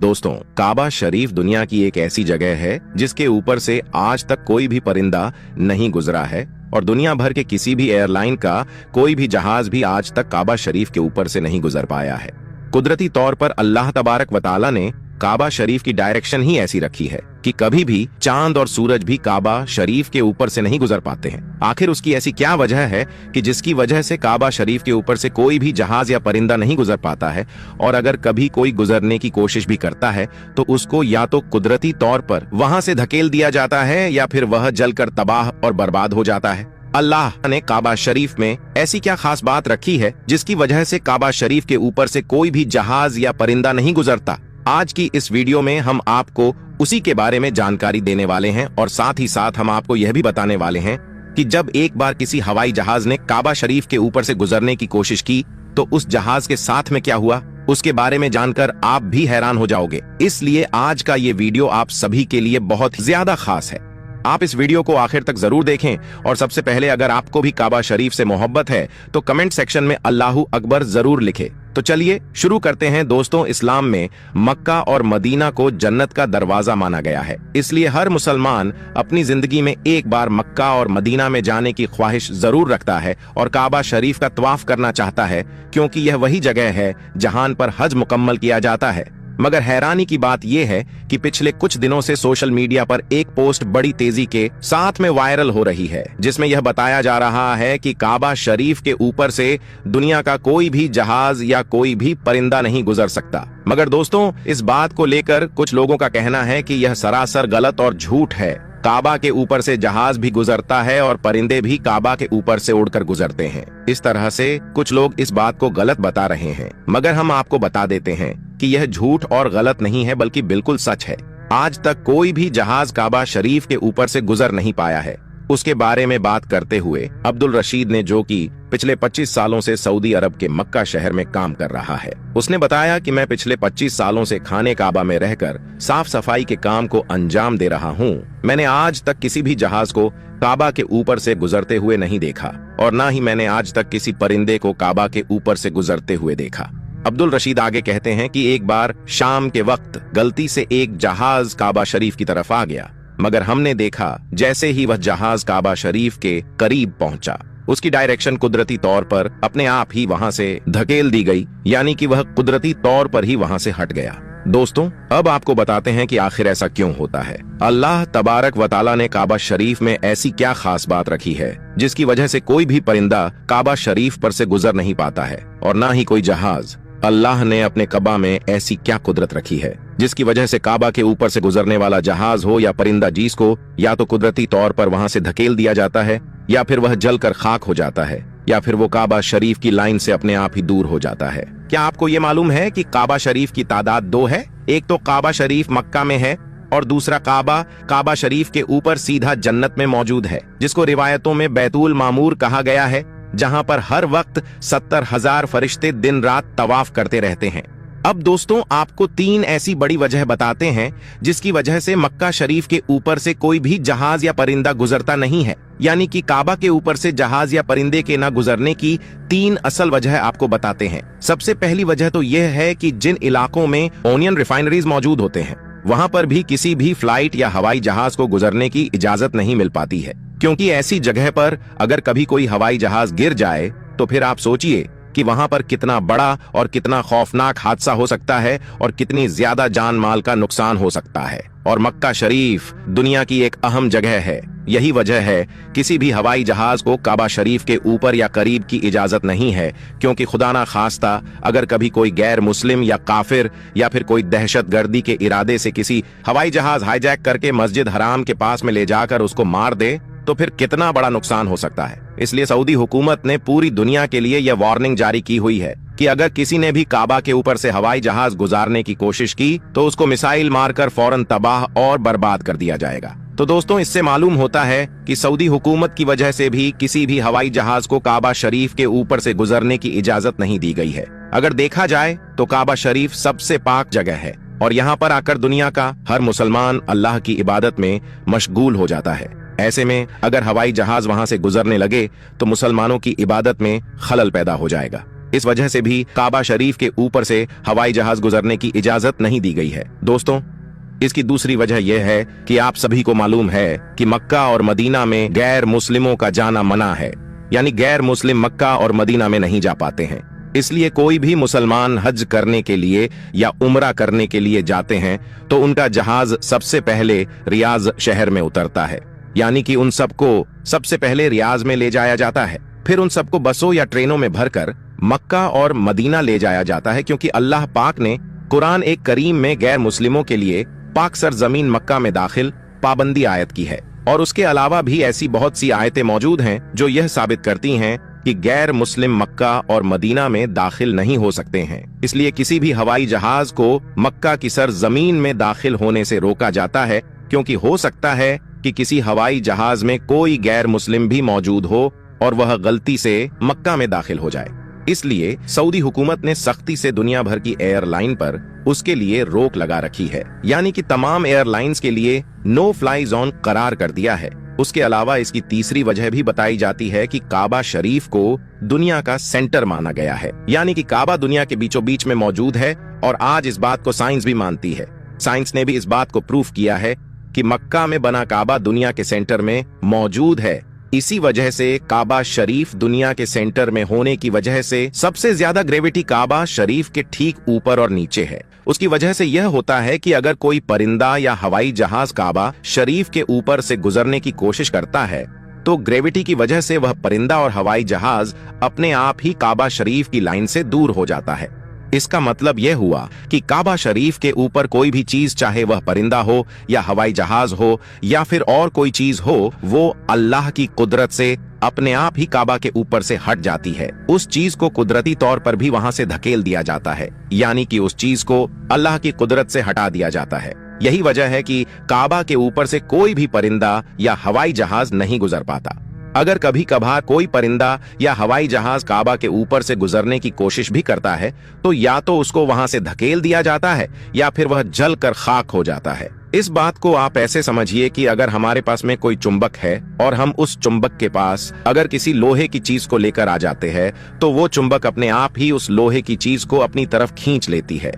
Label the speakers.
Speaker 1: दोस्तों, काबा शरीफ दुनिया की एक ऐसी जगह है जिसके ऊपर से आज तक कोई भी परिंदा नहीं गुजरा है और दुनिया भर के किसी भी एयरलाइन का कोई भी जहाज भी आज तक काबा शरीफ के ऊपर से नहीं गुजर पाया है। कुदरती तौर पर अल्लाह तबारक व तआला ने काबा शरीफ की डायरेक्शन ही ऐसी रखी है कि कभी भी चांद और सूरज भी काबा शरीफ के ऊपर से नहीं गुजर पाते हैं। आखिर उसकी ऐसी क्या वजह है कि जिसकी वजह से काबा शरीफ के ऊपर से कोई भी जहाज या परिंदा नहीं गुजर पाता है, और अगर कभी कोई गुजरने की कोशिश भी करता है तो उसको या तो कुदरती तौर पर वहां से धकेल दिया जाता है या फिर वह जलकर तबाह और बर्बाद हो जाता है। अल्लाह ने काबा शरीफ में ऐसी क्या खास बात रखी है जिसकी वजह से काबा शरीफ के ऊपर से कोई भी जहाज या परिंदा नहीं गुजरता? आज की इस वीडियो में हम आपको उसी के बारे में जानकारी देने वाले हैं और साथ ही साथ हम आपको यह भी बताने वाले हैं कि जब एक बार किसी हवाई जहाज ने काबा शरीफ के ऊपर से गुजरने की कोशिश की तो उस जहाज के साथ में क्या हुआ, उसके बारे में जानकर आप भी हैरान हो जाओगे। इसलिए आज का ये वीडियो आप सभी के लिए बहुत ज्यादा खास है। आप इस वीडियो को आखिर तक जरूर देखें और सबसे पहले अगर आपको भी काबा शरीफ से मोहब्बत है तो कमेंट सेक्शन में अल्लाहू अकबर जरूर लिखें। तो चलिए शुरू करते हैं। दोस्तों, इस्लाम में मक्का और मदीना को जन्नत का दरवाजा माना गया है, इसलिए हर मुसलमान अपनी जिंदगी में एक बार मक्का और मदीना में जाने की ख्वाहिश जरूर रखता है और काबा शरीफ का तवाफ करना चाहता है, क्योंकि यह वही जगह है जहां पर हज मुकम्मल किया जाता है। मगर हैरानी की बात यह है कि पिछले कुछ दिनों से सोशल मीडिया पर एक पोस्ट बड़ी तेजी के साथ में वायरल हो रही है, जिसमें यह बताया जा रहा है कि काबा शरीफ के ऊपर से दुनिया का कोई भी जहाज या कोई भी परिंदा नहीं गुजर सकता। मगर दोस्तों, इस बात को लेकर कुछ लोगों का कहना है कि यह सरासर गलत और झूठ है। काबा के ऊपर से जहाज भी गुजरता है और परिंदे भी काबा के ऊपर से उड़कर गुजरते हैं। इस तरह से कुछ लोग इस बात को गलत बता रहे हैं, मगर हम आपको बता देते हैं कि यह झूठ और गलत नहीं है बल्कि बिल्कुल सच है। आज तक कोई भी जहाज काबा शरीफ के ऊपर से गुजर नहीं पाया है। उसके बारे में बात करते हुए अब्दुल रशीद ने, जो कि पिछले 25 सालों से सऊदी अरब के मक्का शहर में काम कर रहा है, उसने बताया कि मैं पिछले 25 सालों से खाने काबा में रहकर साफ सफाई के काम को अंजाम दे रहा हूँ। मैंने आज तक किसी भी जहाज को काबा के ऊपर से गुजरते हुए नहीं देखा और न ही मैंने आज तक किसी परिंदे को काबा के ऊपर से गुजरते हुए देखा। अब्दुल रशीद आगे कहते हैं कि एक बार शाम के वक्त गलती से एक जहाज काबा शरीफ की तरफ आ गया, मगर हमने देखा जैसे ही वह जहाज काबा शरीफ के करीब पहुंचा, उसकी डायरेक्शन कुदरती तौर पर अपने आप ही वहां से धकेल दी गई, यानी कि वह कुदरती तौर पर ही वहां से हट गया। दोस्तों, अब आपको बताते हैं कि आखिर ऐसा क्यों होता है। अल्लाह तबारक व तआला ने काबा शरीफ में ऐसी क्या खास बात रखी है जिसकी वजह से कोई भी परिंदा काबा शरीफ पर से गुजर नहीं पाता है और ना ही कोई जहाज। अल्लाह ने अपने कबा में ऐसी क्या कुदरत रखी है जिसकी वजह से काबा के ऊपर से गुजरने वाला जहाज हो या परिंदा, जिसको या तो कुदरती तौर पर वहां से धकेल दिया जाता है या फिर वह जलकर खाक हो जाता है या फिर वो काबा शरीफ की लाइन से अपने आप ही दूर हो जाता है। क्या आपको ये मालूम है कि काबा शरीफ की तादाद 2 है? एक तो काबा शरीफ मक्का में है और दूसरा काबा शरीफ के ऊपर सीधा जन्नत में मौजूद है, जिसको रिवायतों में बैतुल मामूर कहा गया है, जहां पर हर वक्त 70,000 फरिश्ते दिन रात तवाफ करते रहते हैं। अब दोस्तों, आपको 3 ऐसी बड़ी वजह बताते हैं जिसकी वजह से मक्का शरीफ के ऊपर से कोई भी जहाज या परिंदा गुजरता नहीं है, यानी कि काबा के ऊपर से जहाज या परिंदे के न गुजरने की 3 असल वजह आपको बताते हैं। सबसे पहली वजह तो यह है कि जिन इलाकों में ओनियन रिफाइनरीज मौजूद होते हैं, वहां पर भी किसी भी फ्लाइट या हवाई जहाज को गुजरने की इजाजत नहीं मिल पाती है, क्योंकि ऐसी जगह पर अगर कभी कोई हवाई जहाज गिर जाए तो फिर आप सोचिए कि वहां पर कितना बड़ा और कितना खौफनाक हादसा हो सकता है और कितनी ज्यादा जान माल का नुकसान हो सकता है। और मक्का शरीफ दुनिया की एक अहम जगह है। यही वजह है किसी भी हवाई जहाज को काबा शरीफ के ऊपर या करीब की इजाजत नहीं है, क्योंकि खुदा ना खास्ता अगर कभी कोई गैर मुस्लिम या काफिर या फिर कोई दहशतगर्दी के इरादे से किसी हवाई जहाज हाईजैक करके मस्जिद हराम के पास में ले जाकर उसको मार दे तो फिर कितना बड़ा नुकसान हो सकता है। इसलिए सऊदी हुकूमत ने पूरी दुनिया के लिए यह वार्निंग जारी की हुई है कि अगर किसी ने भी काबा के ऊपर से हवाई जहाज गुजारने की कोशिश की तो उसको मिसाइल मारकर फौरन तबाह और बर्बाद कर दिया जाएगा। तो दोस्तों, इससे मालूम होता है कि सऊदी हुकूमत की वजह से भी किसी भी हवाई जहाज को काबा शरीफ के ऊपर से गुजरने की इजाजत नहीं दी गई है। अगर देखा जाए तो काबा शरीफ सबसे पाक जगह है और यहाँ पर आकर दुनिया का हर मुसलमान अल्लाह की इबादत में मशगूल हो जाता है। ऐसे में अगर हवाई जहाज वहां से गुजरने लगे तो मुसलमानों की इबादत में खलल पैदा हो जाएगा। इस वजह से भी काबा शरीफ के ऊपर से हवाई जहाज गुजरने की इजाजत नहीं दी गई है। दोस्तों, इसकी दूसरी वजह यह है कि आप सभी को मालूम है कि मक्का और मदीना में गैर मुस्लिमों का जाना मना है, यानी गैर मुस्लिम मक्का और मदीना में नहीं जा पाते हैं। इसलिए कोई भी मुसलमान हज करने के लिए या उम्रा करने के लिए जाते हैं तो उनका जहाज सबसे पहले रियाज शहर में उतरता है, यानी कि उन सबको सबसे पहले रियाज में ले जाया जाता है। फिर उन सबको बसों या ट्रेनों में भरकर मक्का और मदीना ले जाया जाता है, क्योंकि अल्लाह पाक ने कुरान एक करीम में गैर मुस्लिमों के लिए पाक सरजमीन मक्का में दाखिल पाबंदी आयत की है। और उसके अलावा भी ऐसी बहुत सी आयतें मौजूद हैं जो यह साबित करती हैं कि गैर मुस्लिम मक्का और मदीना में दाखिल नहीं हो सकते हैं। इसलिए किसी भी हवाई जहाज को मक्का की सरजमीन में दाखिल होने से रोका जाता है, क्योंकि हो सकता है कि किसी हवाई जहाज में कोई गैर मुस्लिम भी मौजूद हो और वह गलती से मक्का में दाखिल हो जाए। इसलिए सऊदी हुकूमत ने सख्ती से दुनिया भर की एयरलाइन पर उसके लिए रोक लगा रखी है, यानी कि तमाम एयरलाइंस के लिए नो फ्लाई जोन करार कर दिया है। उसके अलावा इसकी तीसरी वजह भी बताई जाती है कि काबा शरीफ को दुनिया का सेंटर माना गया है, यानी कि काबा दुनिया के बीचों बीच में मौजूद है। और आज इस बात को साइंस भी मानती है। साइंस ने भी इस बात को प्रूफ किया है कि मक्का में बना काबा दुनिया के सेंटर में मौजूद है। इसी वजह से काबा शरीफ दुनिया के सेंटर में होने की वजह से सबसे ज्यादा ग्रेविटी काबा शरीफ के ठीक ऊपर और नीचे है। उसकी वजह से यह होता है कि अगर कोई परिंदा या हवाई जहाज काबा शरीफ के ऊपर से गुजरने की कोशिश करता है तो ग्रेविटी की वजह से वह परिंदा और हवाई जहाज अपने आप ही काबा शरीफ की लाइन से दूर हो जाता है। इसका मतलब यह हुआ कि काबा शरीफ के ऊपर कोई भी चीज, चाहे वह परिंदा हो या हवाई जहाज हो या फिर और कोई चीज हो, वो अल्लाह की कुदरत से अपने आप ही काबा के ऊपर से हट जाती है। उस चीज को कुदरती तौर पर भी वहां से धकेल दिया जाता है, यानी कि उस चीज को अल्लाह की कुदरत से हटा दिया जाता है। यही वजह है कि काबा के ऊपर से कोई भी परिंदा या हवाई जहाज नहीं गुजर पाता। अगर कभी कभार कोई परिंदा या हवाई जहाज काबा के ऊपर से गुजरने की कोशिश भी करता है तो या तो उसको वहां से धकेल दिया जाता है या फिर वह जल कर खाक हो जाता है। इस बात को आप ऐसे समझिए कि अगर हमारे पास में कोई चुंबक है और हम उस चुंबक के पास अगर किसी लोहे की चीज को लेकर आ जाते हैं तो वो चुंबक अपने आप ही उस लोहे की चीज को अपनी तरफ खींच लेती है।